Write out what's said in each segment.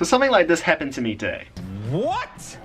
So something like this happened to me today. What?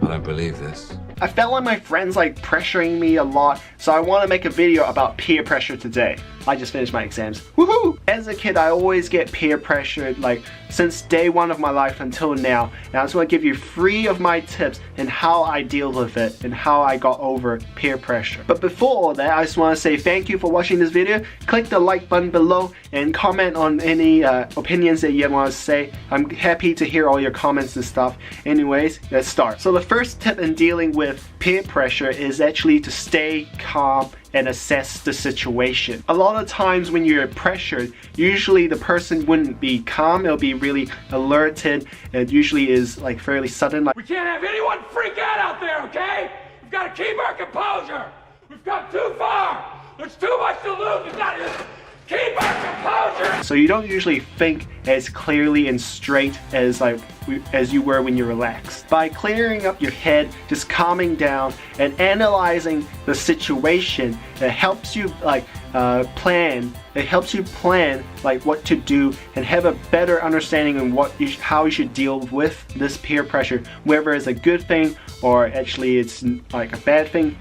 I don't believe this. I felt like my friends like pressuring me a lot, so I want to make a video about peer pressure today. I just finished my exams. Woohoo! As a kid, I always get peer pressured, like since day one of my life until now. And I just want to give you 3 of my tips and how I deal with it and how I got over peer pressure. But before all that, I just want to say thank you for watching this video. Click the like button below and comment on any opinions that you want to say. I'm happy to hear all your comments and stuff. Anyways, let's start. So the first tip in dealing with peer pressure is actually to stay calm and assess the situation. A lot of times when you're pressured, usually the person wouldn't be calm, it'll be really alerted. It usually is like fairly sudden. We can't have anyone freak out there, okay? We've got to keep our composure. We've come too far. There's too much to lose. We've got to just keep our composure. So you don't usually think as clearly and straight as you were when you're relaxed. By clearing up your head, just calming down and analyzing the situation, it helps you plan. It helps you plan like what to do and have a better understanding of how you should deal with this peer pressure, whether it's a good thing or actually it's like a bad thing.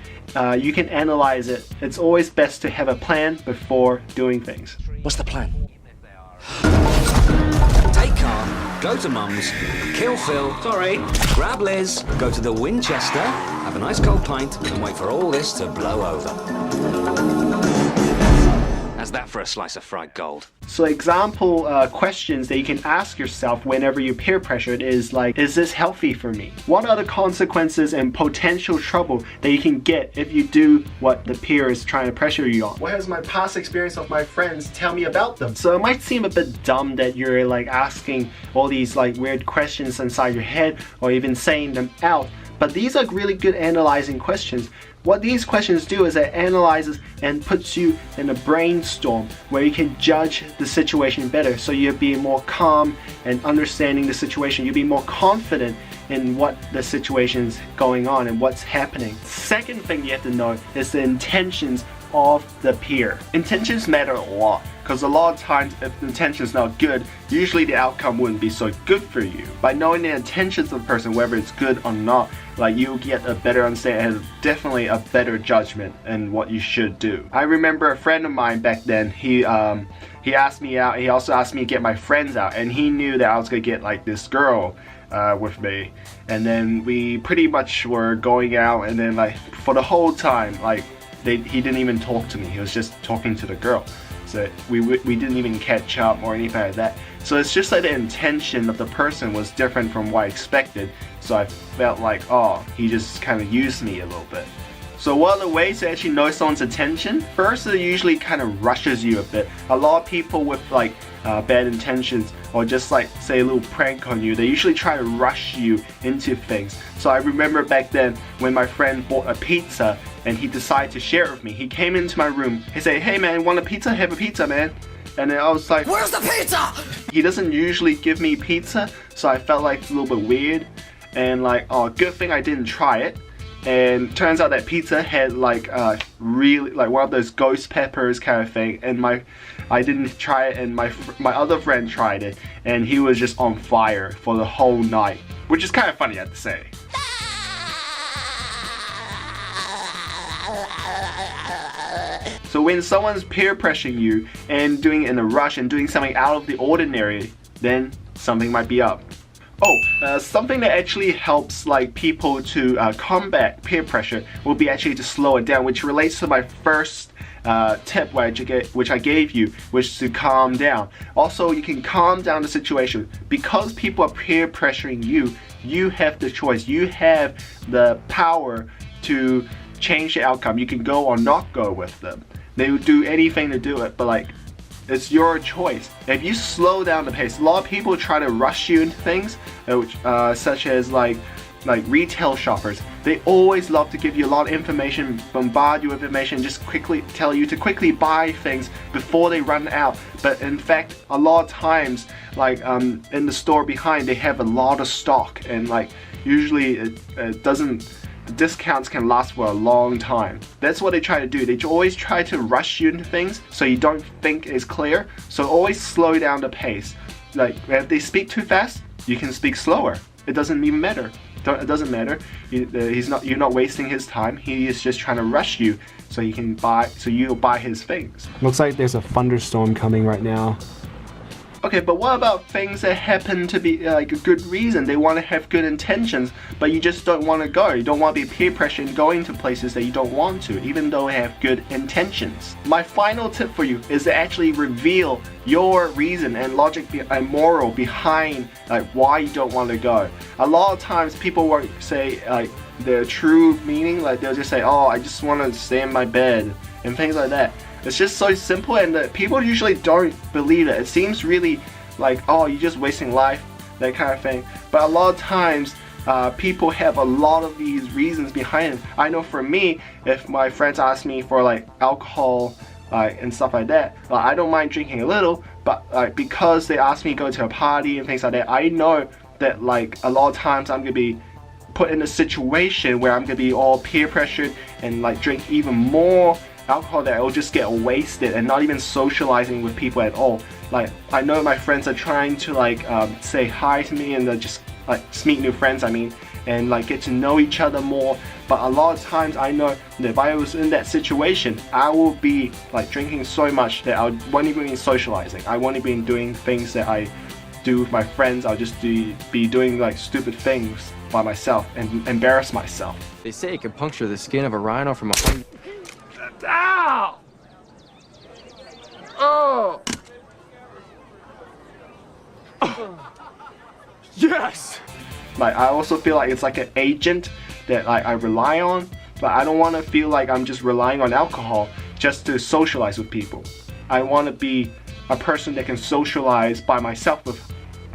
You can analyze it. It's always best to have a plan before doing things. What's the plan? Take calm, go to Mum's, kill Phil, sorry, grab Liz, go to the Winchester, have a nice cold pint, and wait for all this to blow over. How's that for a slice of fried gold? So example questions that you can ask yourself whenever you're peer pressured is like, is this healthy for me? What are the consequences and potential trouble that you can get if you do what the peer is trying to pressure you on? What has my past experience of my friends? Tell me about them. So it might seem a bit dumb that you're like asking all these like weird questions inside your head or even saying them out, but these are really good analyzing questions. What these questions do is it analyzes and puts you in a brainstorm where you can judge the situation better, so you'll be more calm and understanding the situation. You'll be more confident in what the situation's going on and what's happening. Second thing you have to know is the intentions of the peer. Intentions matter a lot, because a lot of times if the intention is not good, usually the outcome wouldn't be so good for you. By knowing the intentions of the person, whether it's good or not, like you get a better understanding and definitely a better judgment in what you should do. I remember a friend of mine back then, he asked me out. He also asked me to get my friends out, and he knew that I was gonna get like this girl with me, and then we pretty much were going out, and then like for the whole time like he didn't even talk to me. He was just talking to the girl. So we didn't even catch up or anything like that. So it's just like the intention of the person was different from what I expected. So I felt like, oh, he just kind of used me a little bit. So what are the ways to actually know someone's intention? First, it usually kind of rushes you a bit. A lot of people with like bad intentions or just like say a little prank on you, they usually try to rush you into things. So I remember back then when my friend bought a pizza and he decided to share it with me. He came into my room, he said, hey man, want a pizza? Have a pizza, man. And then I was like, Where's the pizza? He doesn't usually give me pizza, so I felt like it's a little bit weird. And like, oh, good thing I didn't try it. And turns out that pizza had like really like one of those ghost peppers kind of thing, and I didn't try it, and my other friend tried it, and he was just on fire for the whole night, which is kind of funny I have to say. So when someone's peer pressuring you and doing it in a rush and doing something out of the ordinary, then something might be up. Something that actually helps like people to combat peer pressure will be actually to slow it down, which relates to my first tip which I gave you, which is to calm down. Also, you can calm down the situation. Because people are peer pressuring you, you have the choice. You have the power to change the outcome. You can go or not go with them. They would do anything to do it, but like, it's your choice. If you slow down the pace, a lot of people try to rush you into things, such as like retail shoppers. They always love to give you a lot of information, bombard you with information, just quickly tell you to quickly buy things before they run out. But in fact, a lot of times, like in the store behind, they have a lot of stock, and like usually it doesn't discounts can last for a long time. That's what they try to do. They always try to rush you into things so you don't think it's clear. So always slow down the pace. Like if they speak too fast, you can speak slower. It doesn't even matter. It doesn't matter. You're not wasting his time. He is just trying to rush you so you can buy. So you'll buy his things. Looks like there's a thunderstorm coming right now. Okay, but what about things that happen to be like a good reason? They want to have good intentions, but you just don't want to go. You don't want to be peer pressured going to places that you don't want to, even though they have good intentions. My final tip for you is to actually reveal your reason and logic and moral behind like why you don't want to go. A lot of times people won't say like their true meaning, like they'll just say, oh, I just want to stay in my bed and things like that. It's just so simple, and people usually don't believe it. It seems really like, oh, you're just wasting life, that kind of thing. But a lot of times, people have a lot of these reasons behind it. I know for me, if my friends ask me for like alcohol and stuff like that, I don't mind drinking a little, but because they ask me to go to a party and things like that, I know that like a lot of times I'm gonna be put in a situation where I'm gonna be all peer pressured and like drink even more alcohol that I will just get wasted and not even socializing with people at all. Like I know my friends are trying to like say hi to me and just like meet new friends, and like get to know each other more. But a lot of times I know that if I was in that situation, I will be like drinking so much that I won't even be socializing. I won't even be doing things that I do with my friends. I'll just be doing like stupid things by myself and embarrass myself. They say it can puncture the skin of a rhino from 100. Ow! Oh! Yes! Like I also feel like it's like an agent that like I rely on, but I don't want to feel like I'm just relying on alcohol just to socialize with people. I want to be a person that can socialize by myself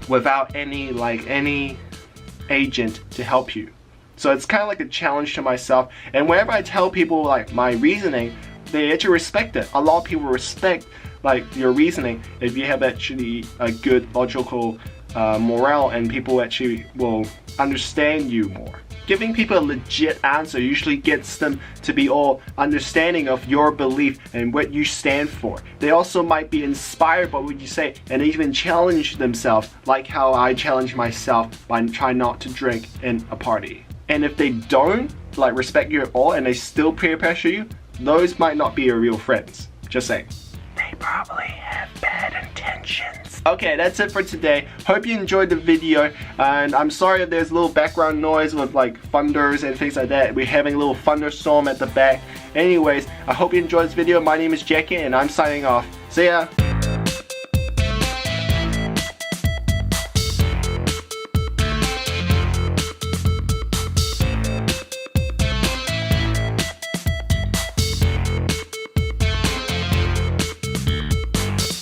without any agent to help you. So it's kind of like a challenge to myself, and whenever I tell people like my reasoning, they actually respect it. A lot of people respect like your reasoning if you have actually a good logical morale, and people actually will understand you more. Giving people a legit answer usually gets them to be all understanding of your belief and what you stand for. They also might be inspired by what you say and even challenge themselves, like how I challenge myself by trying not to drink in a party. And if they don't like respect you at all and they still peer pressure you, those might not be your real friends. Just saying. They probably have bad intentions. Okay, that's it for today. Hope you enjoyed the video, and I'm sorry if there's a little background noise with like thunders and things like that. We're having a little thunderstorm at the back. Anyways, I hope you enjoyed this video. My name is Jacky and I'm signing off. See ya!